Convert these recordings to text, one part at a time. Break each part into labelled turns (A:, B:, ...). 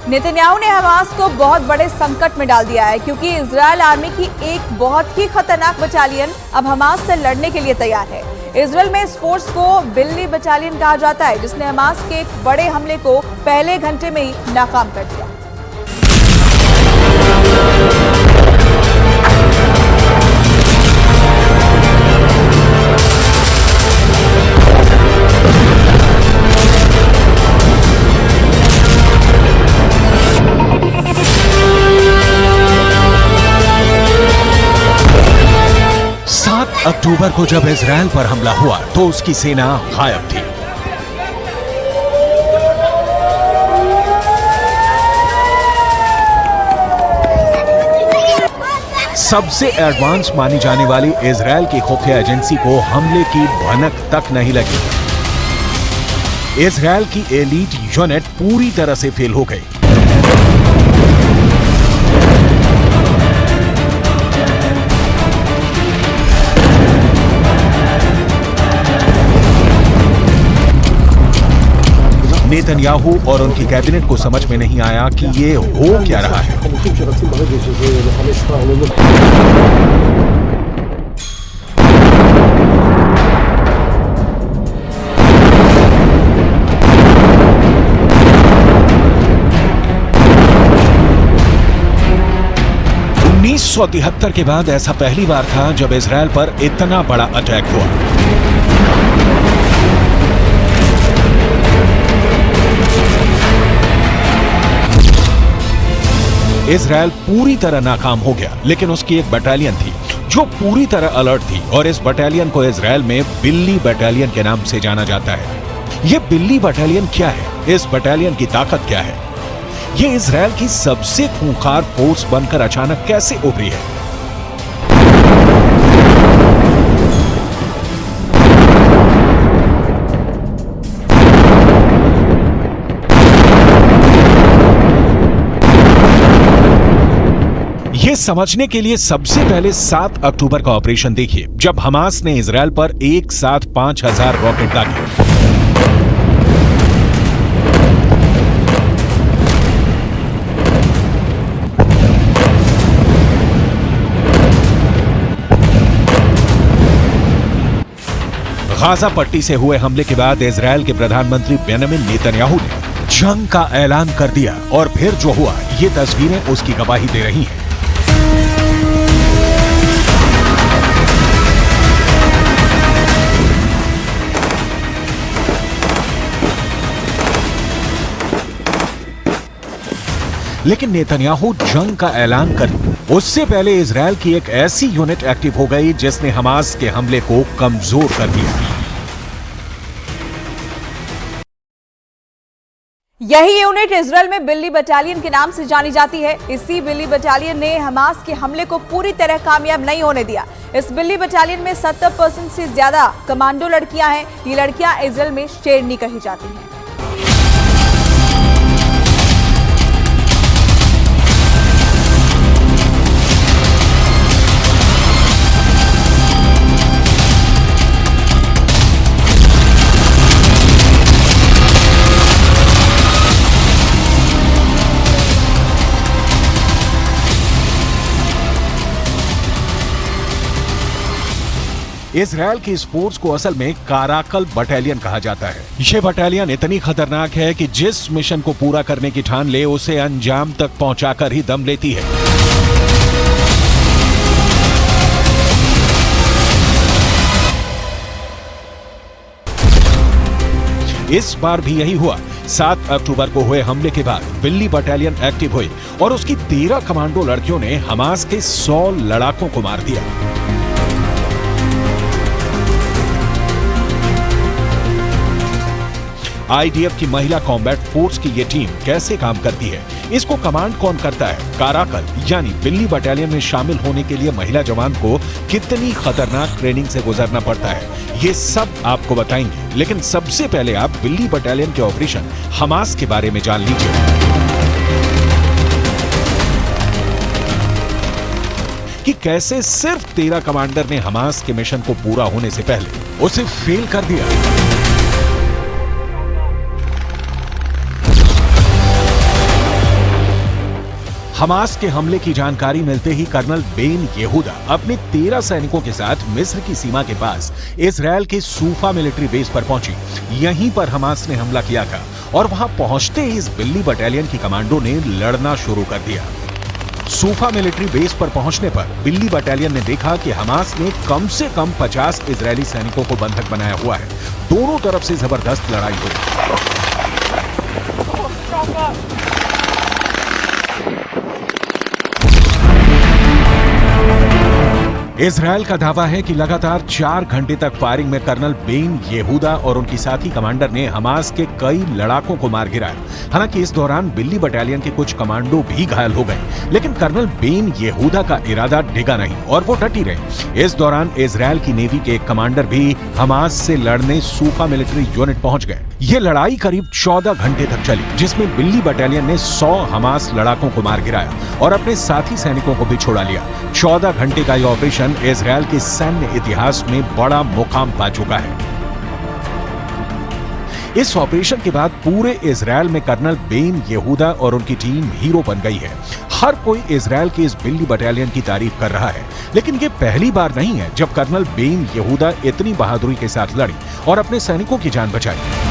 A: Netanyahu ने Hamas को बहुत बड़े संकट में डाल दिया है क्योंकि इजरायल आर्मी की एक बहुत ही खतरनाक बटालियन अब हमास से लड़ने के लिए तैयार है। इजरायल में इस फोर्स को बिल्ली बटालियन कहा जाता है, जिसने हमास के एक बड़े हमले को पहले घंटे में ही नाकाम कर दिया।
B: 7 अक्टूबर को जब इजरायल पर हमला हुआ तो उसकी सेना गायब थी। सबसे एडवांस मानी जाने वाली इजरायल की खुफिया एजेंसी को हमले की भनक तक नहीं लगी। इजरायल की एलीट यूनिट पूरी तरह से फेल हो गई। नेतन्याहू और उनकी कैबिनेट को समझ में नहीं आया कि ये हो क्या रहा है। (1973) के बाद ऐसा पहली बार था जब इजरायल पर इतना बड़ा अटैक हुआ। इजरायल पूरी तरह नाकाम हो गया, लेकिन उसकी एक बटालियन थी जो पूरी तरह अलर्ट थी और इस बटालियन को इजरायल में बिल्ली बटालियन के नाम से जाना जाता है। यह बिल्ली बटालियन क्या है? इस बटालियन की ताकत क्या है? यह इजरायल की सबसे खूंखार फोर्स बनकर अचानक कैसे उभरी है? ये समझने के लिए सबसे पहले 7 अक्टूबर का ऑपरेशन देखिए, जब हमास ने इजरायल पर एक साथ 5000 रॉकेट दागे। गाजा पट्टी से हुए हमले के बाद इजरायल के प्रधानमंत्री बेंजामिन नेतन्याहू ने जंग का ऐलान कर दिया और फिर जो हुआ, ये तस्वीरें उसकी गवाही दे रही हैं। लेकिन नेतन्याहू जंग का ऐलान कर उससे पहले इजरायल की एक ऐसी यूनिट एक्टिव हो गई जिसने हमास के हमले को कमजोर कर दिया।
A: यही यूनिट इजरायल में बिल्ली बटालियन के नाम से जानी जाती है। इसी बिल्ली बटालियन ने हमास के हमले को पूरी तरह कामयाब नहीं होने दिया। इस बिल्ली बटालियन में 70% से ज्यादा कमांडो लड़कियां हैं। ये लड़कियां इजरायल में शेरनी कही जाती हैं।
B: इजरायल की इस फोर्स को असल में काराकल बटालियन कहा जाता है। यह बटालियन इतनी खतरनाक है कि जिस मिशन को पूरा करने की ठान ले उसे अंजाम तक पहुंचाकर ही दम लेती है। इस बार भी यही हुआ। 7 अक्टूबर को हुए हमले के बाद बिल्ली बटालियन एक्टिव हुई और उसकी 13 कमांडो लड़कियों ने हमास के 100 लड़ाकों को मार दिया। आईडीएफ की महिला कॉम्बैट फोर्स की ये टीम कैसे काम करती है, इसको कमांड कौन करता है, काराकल यानी बिल्ली बटालियन में शामिल होने के लिए महिला जवान को कितनी खतरनाक ट्रेनिंग से गुजरना पड़ता है, ये सब आपको बताएंगे। लेकिन सबसे पहले आप बिल्ली बटालियन के ऑपरेशन हमास के बारे में जान लीजिए। कि कैसे सिर्फ 13 कमांडर ने हमास के मिशन को पूरा होने से पहले उसे फेल कर दिया। हमास के हमले की जानकारी मिलते ही कर्नल बेन यहूदा अपने 13 सैनिकों के साथ मिस्र की सीमा के पास इजरायल के सूफा मिलिट्री बेस पर पहुंची। यहीं पर हमास ने हमला किया था और वहां पहुंचते ही इस बिल्ली बटालियन की कमांडो ने लड़ना शुरू कर दिया। सूफा मिलिट्री बेस पर पहुंचने पर बिल्ली बटालियन ने देखा कि हमास ने कम से कम 50 इजरायली सैनिकों को बंधक बनाया हुआ है। दोनों तरफ से जबरदस्त लड़ाई हुई। इजरायल का दावा है कि लगातार 4 घंटे तक फायरिंग में कर्नल बेन यहूदा और उनकी साथी कमांडर ने हमास के कई लड़ाकों को मार गिराया। हालांकि इस दौरान बिल्ली बटालियन के कुछ कमांडो भी घायल हो गए, लेकिन कर्नल बेन यहूदा का इरादा डिगा नहीं और वो डटी रहे। इस दौरान इजरायल की नेवी के एक कमांडर भी हमास से लड़ने सूफा मिलिट्री यूनिट पहुंच गए। ये लड़ाई करीब 14 घंटे तक चली, जिसमें बिल्ली बटालियन ने 100 हमास लड़ाकों को मार गिराया और अपने साथी सैनिकों को भी छोड़ा लिया। 14 घंटे का यह ऑपरेशन इजरायल के सैन्य इतिहास में बड़ा मुकाम पा चुका है। इस ऑपरेशन के बाद पूरे इजरायल में कर्नल बेन यहूदा और उनकी टीम हीरो बन गई है। हर कोई इजरायल की इस बिल्ली बटालियन की तारीफ कर रहा है, लेकिन ये पहली बार नहीं है जब कर्नल बेन यहूदा इतनी बहादुरी के साथ लड़ी और अपने सैनिकों की जान बचाई।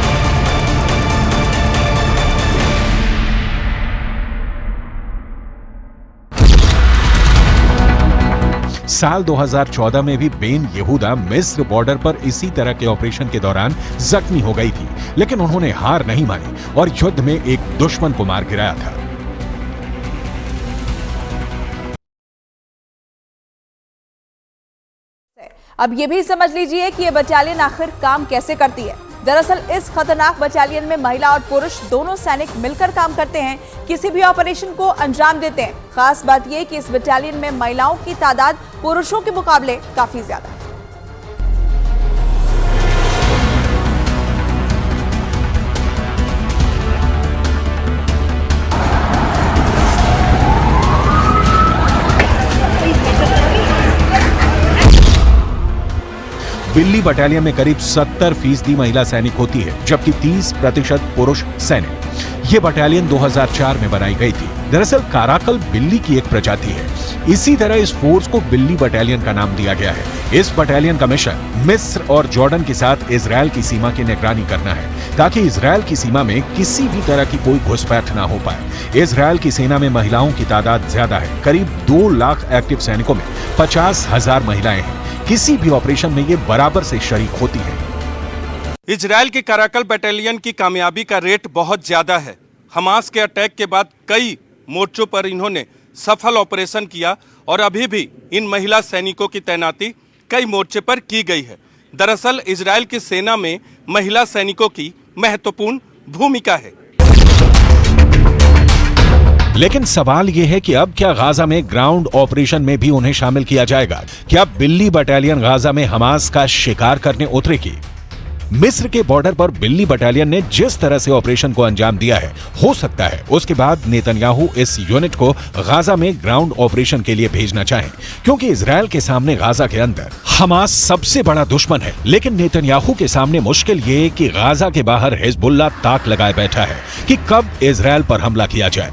B: साल 2014 में भी बेन यहूदा मिस्र बॉर्डर पर इसी तरह के ऑपरेशन के दौरान जख्मी हो गई थी, लेकिन उन्होंने हार नहीं मानी और युद्ध में एक दुश्मन को मार गिराया था।
A: अब ये भी समझ लीजिए कि ये बटालियन आखिर काम कैसे करती है। दरअसल इस खतरनाक बटालियन में महिला और पुरुष दोनों सैनिक मिलकर काम करते हैं, किसी भी ऑपरेशन को अंजाम देते हैं। खास बात यह कि इस बटालियन में महिलाओं की तादाद पुरुषों के मुकाबले काफी ज्यादा है।
B: बिल्ली बटालियन में करीब 70% महिला सैनिक होती है, जबकि 30% पुरुष सैनिक। ये बटालियन 2004 में बनाई गई थी। दरअसल काराकल बिल्ली की एक प्रजाति है। इसी तरह इस फोर्स को बिल्ली बटालियन का नाम दिया गया है। इस बटालियन का मिशन मिस्र और जॉर्डन के साथ इजरायल की सीमा की निगरानी करना है, ताकि इजरायल की सीमा में किसी भी तरह की कोई घुसपैठ ना हो पाए। इजरायल की सेना में महिलाओं की तादाद ज्यादा है। करीब 2 लाख एक्टिव सैनिकों में 50,000 महिलाएं हैं। किसी भी ऑपरेशन में ये बराबर से शरीक होती है।
C: इजरायल के काराकल बटालियन की कामयाबी का रेट बहुत ज्यादा है। हमास के अटैक के बाद कई मोर्चों पर इन्होंने सफल ऑपरेशन किया और अभी भी इन महिला सैनिकों की तैनाती कई मोर्चे पर की गई है। दरअसल इजरायल की सेना में महिला सैनिकों की महत्वपूर्ण भूमिका है।
B: लेकिन सवाल यह है कि अब क्या गाजा में ग्राउंड ऑपरेशन में भी उन्हें शामिल किया जाएगा? क्या बिल्ली बटालियन गाजा में हमास का शिकार करने उतरेगी? मिस्र के बॉर्डर पर बिल्ली बटालियन ने जिस तरह से ऑपरेशन को अंजाम दिया है, हो सकता है उसके बाद नेतन्याहू इस यूनिट को गाजा में ग्राउंड ऑपरेशन के लिए भेजना चाहें, क्योंकि इजरायल के सामने गाजा के अंदर हमास सबसे बड़ा दुश्मन है। लेकिन नेतन्याहू के सामने मुश्किल ये कि गाजा के बाहर हिजबुल्लाह ताक लगाए बैठा है कि कब इजरायल पर हमला किया जाए।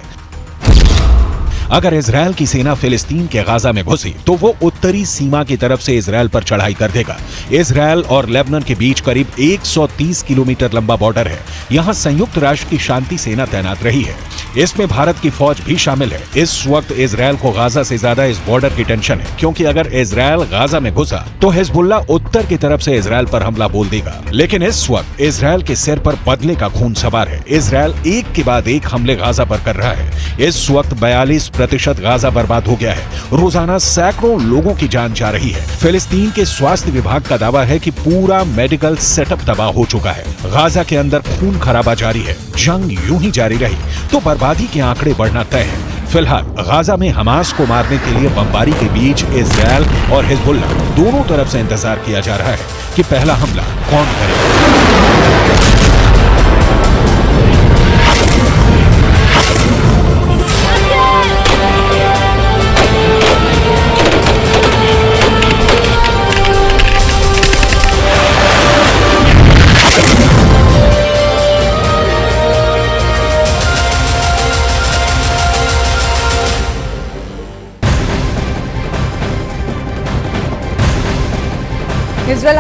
B: अगर इजरायल की सेना फिलिस्तीन के गाजा में घुसी तो वो उत्तरी सीमा की तरफ से इजरायल पर चढ़ाई कर देगा। इजरायल और लेबनान के बीच करीब 130 किलोमीटर लंबा बॉर्डर है। यहाँ संयुक्त राष्ट्र की शांति सेना तैनात रही है। इसमें भारत की फौज भी शामिल है। इस वक्त इजरायल को गाजा से ज्यादा इस बॉर्डर की टेंशन है, क्योंकि अगर इजरायल गाजा में घुसा तो हिजबुल्लाह उत्तर की तरफ से इजरायल पर हमला बोल देगा। लेकिन इस वक्त इजरायल के सिर पर बदले का खून सवार है। इजरायल एक के बाद एक हमले गाजा पर कर रहा है। इस वक्त 42% गाजा बर्बाद हो गया है। रोजाना सैकड़ों लोगों की जान जा रही है। फिलिस्तीन के स्वास्थ्य विभाग का दावा है कि पूरा मेडिकल सेटअप तबाह हो चुका है। गाजा के अंदर खून खराबा जारी है। जंग यूं ही जारी रही तो बर्बादी के आंकड़े बढ़ना तय है। फिलहाल गाजा में हमास को मारने के लिए बमबारी के बीच इजरायल और हिजबुल्लाह दोनों तरफ से इंतजार किया जा रहा है कि पहला हमला कौन करेगा।
A: इसराइल